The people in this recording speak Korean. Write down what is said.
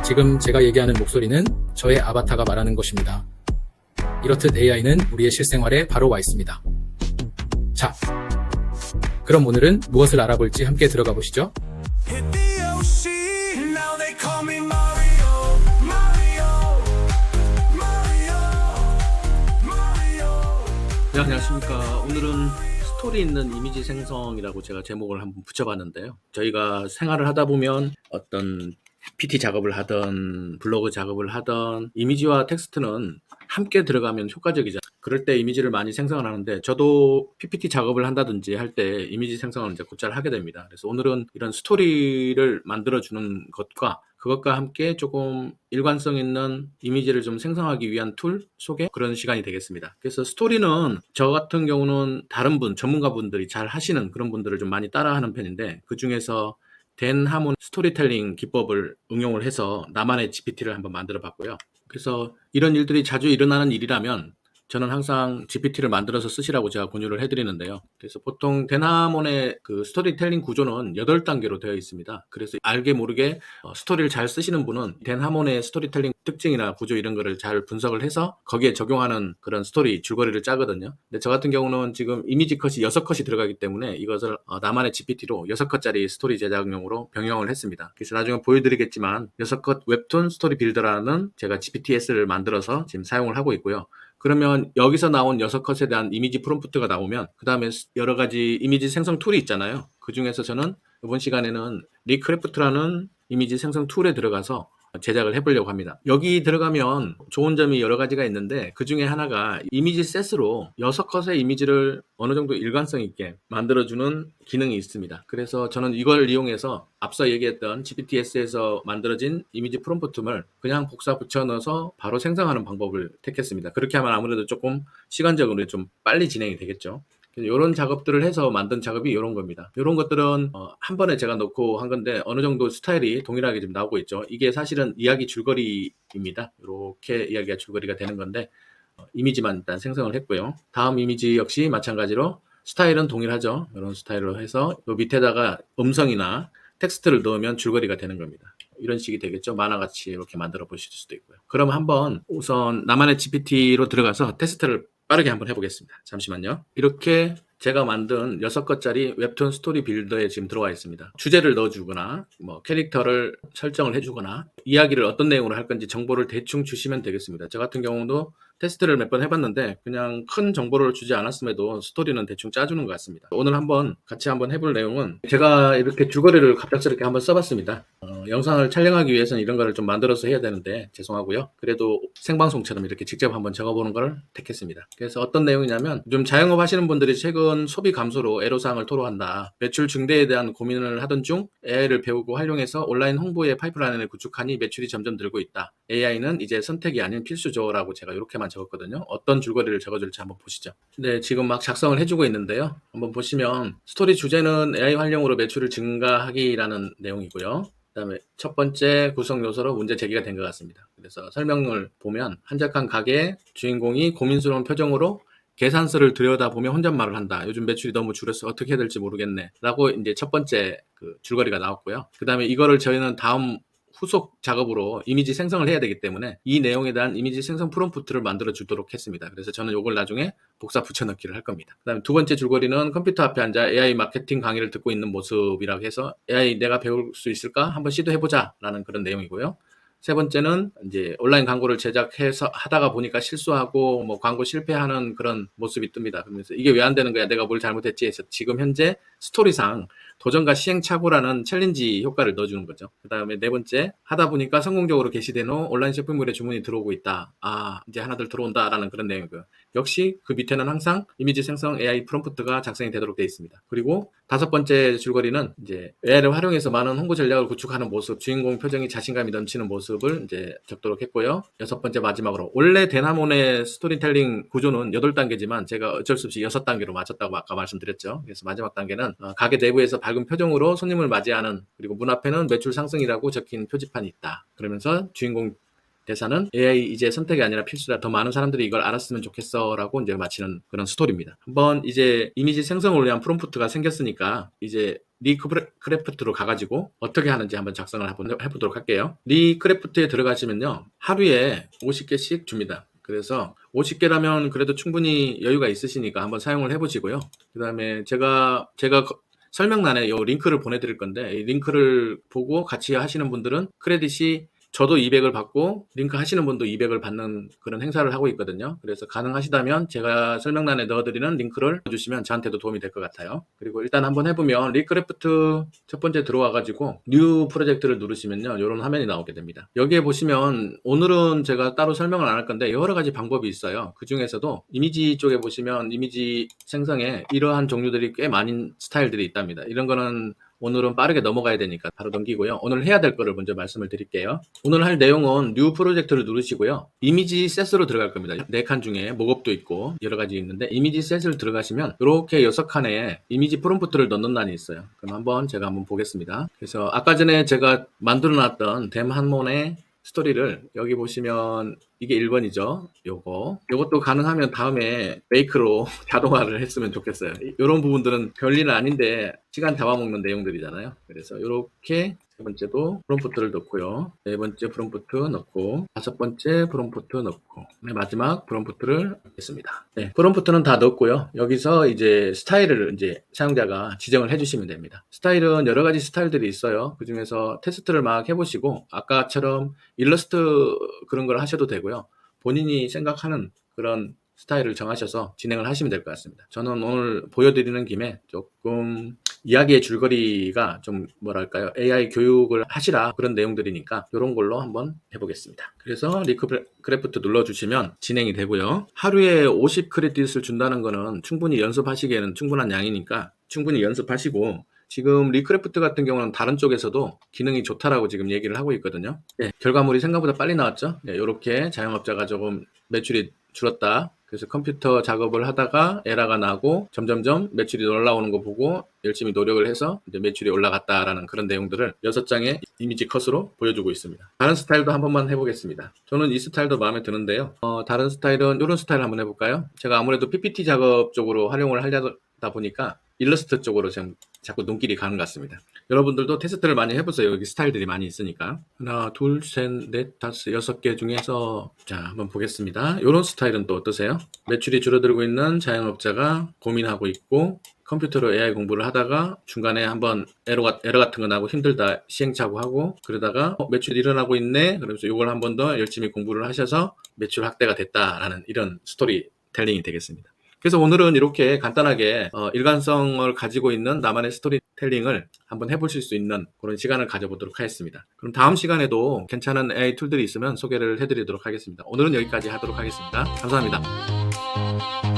지금 제가 얘기하는 목소리는 저의 아바타가 말하는 것입니다. 이렇듯 AI는 우리의 실생활에 바로 와 있습니다. 자, 그럼 오늘은 무엇을 알아볼지 함께 들어가 보시죠. Hit the ocean, now they call me Mario, Mario, Mario, Mario. 네, 안녕하십니까. 오늘은 스토리 있는 이미지 생성이라고 제가 제목을 한번 붙여봤는데요. 저희가 생활을 하다 보면 어떤 PT 작업을 하던 블로그 작업을 하던 이미지와 텍스트는 함께 들어가면 효과적이죠. 그럴 때 이미지를 많이 생성을 하는데 저도 PPT 작업을 한다든지 할 때 이미지 생성을 이제 곧잘 하게 됩니다. 그래서 오늘은 이런 스토리를 만들어주는 것과 그것과 함께 조금 일관성 있는 이미지를 좀 생성하기 위한 툴 소개 그런 시간이 되겠습니다. 그래서 스토리는 저 같은 경우는 다른 전문가분들이 잘 하시는 그런 분들을 좀 많이 따라하는 편인데 그 중에서 댄 하몬 스토리텔링 기법을 응용을 해서 나만의 GPT를 한번 만들어 봤고요. 그래서 이런 일들이 자주 일어나는 일이라면 저는 항상 GPT를 만들어서 쓰시라고 제가 권유를 해드리는데요. 그래서 보통 대나몬의 그 스토리텔링 구조는 8단계로 되어 있습니다. 그래서 알게 모르게 스토리를 잘 쓰시는 분은 대나몬의 스토리텔링 특징이나 구조 이런 거를 잘 분석을 해서 거기에 적용하는 그런 스토리 줄거리를 짜거든요. 근데 저 같은 경우는 지금 이미지 컷이 6컷이 들어가기 때문에 이것을 나만의 GPT로 6컷짜리 스토리 제작용으로 병영을 했습니다. 그래서 나중에 보여드리겠지만 6컷 웹툰 스토리 빌더라는 제가 GPTS를 만들어서 지금 사용을 하고 있고요. 그러면 여기서 나온 6컷에 대한 이미지 프롬프트가 나오면 그 다음에 여러 가지 이미지 생성 툴이 있잖아요. 그 중에서 저는 이번 시간에는 리크래프트라는 이미지 생성 툴에 들어가서 제작을 해보려고 합니다. 여기 들어가면 좋은 점이 여러 가지가 있는데 그 중에 하나가 이미지 셋으로 6컷의 이미지를 어느 정도 일관성 있게 만들어주는 기능이 있습니다. 그래서 저는 이걸 이용해서 앞서 얘기했던 GPTS에서 만들어진 이미지 프롬프트를 그냥 복사 붙여 넣어서 바로 생성하는 방법을 택했습니다. 그렇게 하면 아무래도 조금 시간적으로 좀 빨리 진행이 되겠죠. 이런 작업들을 해서 만든 작업이 이런 겁니다. 이런 것들은 한 번에 제가 넣고 한 건데 어느 정도 스타일이 동일하게 지금 나오고 있죠. 이게 사실은 이야기 줄거리입니다. 이렇게 이야기가 줄거리가 되는 건데 이미지만 일단 생성을 했고요. 다음 이미지 역시 마찬가지로 스타일은 동일하죠. 이런 스타일로 해서 요 밑에다가 음성이나 텍스트를 넣으면 줄거리가 되는 겁니다. 이런 식이 되겠죠. 만화같이 이렇게 만들어 보실 수도 있고요. 그럼 한번 우선 나만의 GPT로 들어가서 테스트를 빠르게 한번 해보겠습니다. 잠시만요. 이렇게 제가 만든 6컷짜리 웹툰 스토리 빌더에 지금 들어와 있습니다. 주제를 넣어주거나 뭐 캐릭터를 설정을 해주거나 이야기를 어떤 내용으로 할 건지 정보를 대충 주시면 되겠습니다. 저 같은 경우도 테스트를 몇 번 해봤는데 그냥 큰 정보를 주지 않았음에도 스토리는 대충 짜주는 것 같습니다. 오늘 같이 한번 해볼 내용은 제가 이렇게 줄거리를 갑작스럽게 한번 써봤습니다. 영상을 촬영하기 위해서는 이런 거를 좀 만들어서 해야 되는데 죄송하고요. 그래도 생방송처럼 이렇게 직접 한번 적어보는 걸 택했습니다. 그래서 어떤 내용이냐면 좀 자영업 하시는 분들이 최근 소비 감소로 애로사항을 토로한다. 매출 증대에 대한 고민을 하던 중 AI를 배우고 활용해서 온라인 홍보의 파이프라인을 구축하니 매출이 점점 늘고 있다. AI는 이제 선택이 아닌 필수죠 라고 제가 이렇게만 적었거든요. 어떤 줄거리를 적어줄지 한번 보시죠. 네, 지금 막 작성을 해주고 있는데요. 한번 보시면 스토리 주제는 AI 활용으로 매출을 증가하기라는 내용이고요. 그 다음에 첫 번째 구성 요소로 문제 제기가 된 것 같습니다. 그래서 설명을 보면 한적한 가게의 주인공이 고민스러운 표정으로 계산서를 들여다보며 혼잣말을 한다. 요즘 매출이 너무 줄어서 어떻게 해야 될지 모르겠네. 라고 이제 첫 번째 그 줄거리가 나왔고요. 그 다음에 이거를 저희는 다음 후속 작업으로 이미지 생성을 해야 되기 때문에 이 내용에 대한 이미지 생성 프롬프트를 만들어 주도록 했습니다. 그래서 저는 이걸 나중에 복사 붙여넣기를 할 겁니다. 그 다음에 두 번째 줄거리는 컴퓨터 앞에 앉아 AI 마케팅 강의를 듣고 있는 모습이라고 해서 AI 내가 배울 수 있을까? 한번 시도해보자 라는 그런 내용이고요. 세 번째는 이제 온라인 광고를 제작해서 하다가 보니까 실수하고 뭐 광고 실패하는 그런 모습이 뜹니다. 그러면서 이게 왜 안 되는 거야? 내가 뭘 잘못했지? 해서 지금 현재 스토리상 도전과 시행착오라는 챌린지 효과를 넣어주는 거죠. 그 다음에 네 번째, 하다 보니까 성공적으로 게시된 후 온라인 쇼핑몰에 주문이 들어오고 있다. 이제 하나둘 들어온다라는 그런 내용이고요. 역시 그 밑에는 항상 이미지 생성 AI 프롬프트가 작성이 되도록 되어 있습니다. 그리고 다섯 번째 줄거리는 이제 AI를 활용해서 많은 홍보 전략을 구축하는 모습, 주인공 표정이 자신감이 넘치는 모습을 이제 적도록 했고요. 여섯 번째 마지막으로 원래 대나몬의 스토리텔링 구조는 8단계지만 제가 어쩔 수 없이 6단계로 맞췄다고 아까 말씀드렸죠. 그래서 마지막 단계는 가게 내부에서 밝은 표정으로 손님을 맞이하는, 그리고 문 앞에는 매출 상승이라고 적힌 표지판이 있다. 그러면서 주인공 대사는 AI 이제 선택이 아니라 필수다. 더 많은 사람들이 이걸 알았으면 좋겠어라고 이제 마치는 그런 스토리입니다. 한번 이제 이미지 생성을 위한 프롬프트가 생겼으니까 이제 리크래프트로 가가지고 어떻게 하는지 한번 작성을 해보도록 할게요. 리크래프트에 들어가시면요, 하루에 50개씩 줍니다. 그래서 50개라면 그래도 충분히 여유가 있으시니까 한번 사용을 해보시고요. 그 다음에 제가 설명란에 이 링크를 보내드릴 건데, 이 링크를 보고 같이 하시는 분들은 크레딧이 저도 200을 받고 링크 하시는 분도 200을 받는 그런 행사를 하고 있거든요. 그래서 가능하시다면 제가 설명란에 넣어드리는 링크를 주시면 저한테도 도움이 될 것 같아요. 그리고 일단 한번 해보면 리크래프트 첫 번째 들어와가지고 뉴 프로젝트를 누르시면요, 이런 화면이 나오게 됩니다. 여기에 보시면 오늘은 제가 따로 설명을 안 할 건데 여러 가지 방법이 있어요. 그 중에서도 이미지 쪽에 보시면 이미지 생성에 이러한 종류들이 꽤 많은 스타일들이 있답니다. 이런 거는 오늘은 빠르게 넘어가야 되니까 바로 넘기고요. 오늘 해야 될 거를 먼저 말씀을 드릴게요. 오늘 할 내용은 뉴 프로젝트를 누르시고요. 이미지 셋으로 들어갈 겁니다. 4칸 중에 목업도 있고 여러 가지 있는데, 이미지 셋을 들어가시면 이렇게 6칸에 이미지 프롬프트를 넣는欄이 있어요. 그럼 제가 한번 보겠습니다. 그래서 아까 전에 제가 만들어 놨던 댐 한몬의 스토리를 여기 보시면 이게 1번이죠. 요것도 가능하면 다음에 메이크로 자동화를 했으면 좋겠어요. 이런 부분들은 별일은 아닌데 시간 잡아먹는 내용들이잖아요. 그래서 이렇게 세 번째도 프롬프트를 넣고요. 네 번째 프롬프트 넣고, 다섯 번째 프롬프트 넣고, 마지막 프롬프트를 넣겠습니다. 네, 프롬프트는 다 넣었고요. 여기서 이제 스타일을 이제 사용자가 지정을 해주시면 됩니다. 스타일은 여러 가지 스타일들이 있어요. 그 중에서 테스트를 막 해보시고 아까처럼 일러스트 그런 걸 하셔도 되고요. 본인이 생각하는 그런 스타일을 정하셔서 진행을 하시면 될 것 같습니다. 저는 오늘 보여드리는 김에 조금 이야기의 줄거리가 좀 뭐랄까요, AI 교육을 하시라 그런 내용들이니까 이런 걸로 한번 해보겠습니다. 그래서 리크래프트 눌러주시면 진행이 되고요. 하루에 50 크레딧을 준다는 거는 충분히 연습하시기에는 충분한 양이니까 충분히 연습하시고, 지금 리크래프트 같은 경우는 다른 쪽에서도 기능이 좋다라고 지금 얘기를 하고 있거든요. 네, 결과물이 생각보다 빨리 나왔죠. 네, 이렇게 자영업자가 조금 매출이 줄었다. 그래서 컴퓨터 작업을 하다가 에러가 나고 점점점 매출이 올라오는 거 보고 열심히 노력을 해서 이제 매출이 올라갔다라는 그런 내용들을 6장의 이미지 컷으로 보여주고 있습니다. 다른 스타일도 한 번만 해보겠습니다. 저는 이 스타일도 마음에 드는데요. 다른 스타일은 이런 스타일 한번 해볼까요? 제가 아무래도 PPT 작업 쪽으로 활용을 하려다 보니까 일러스트 쪽으로 지금 자꾸 눈길이 가는 것 같습니다. 여러분들도 테스트를 많이 해보세요. 여기 스타일들이 많이 있으니까. 하나, 둘, 셋, 넷, 다섯, 6개 중에서 자, 한번 보겠습니다. 이런 스타일은 또 어떠세요? 매출이 줄어들고 있는 자영업자가 고민하고 있고 컴퓨터로 AI 공부를 하다가 중간에 한번 에러 같은 거 나고 힘들다 시행착오하고 그러다가 매출이 일어나고 있네. 그러면서 이걸 한 번 더 열심히 공부를 하셔서 매출 확대가 됐다라는 이런 스토리 텔링이 되겠습니다. 그래서 오늘은 이렇게 간단하게 일관성을 가지고 있는 나만의 스토리텔링을 한번 해보실 수 있는 그런 시간을 가져보도록 하겠습니다. 그럼 다음 시간에도 괜찮은 AI 툴들이 있으면 소개를 해드리도록 하겠습니다. 오늘은 여기까지 하도록 하겠습니다. 감사합니다.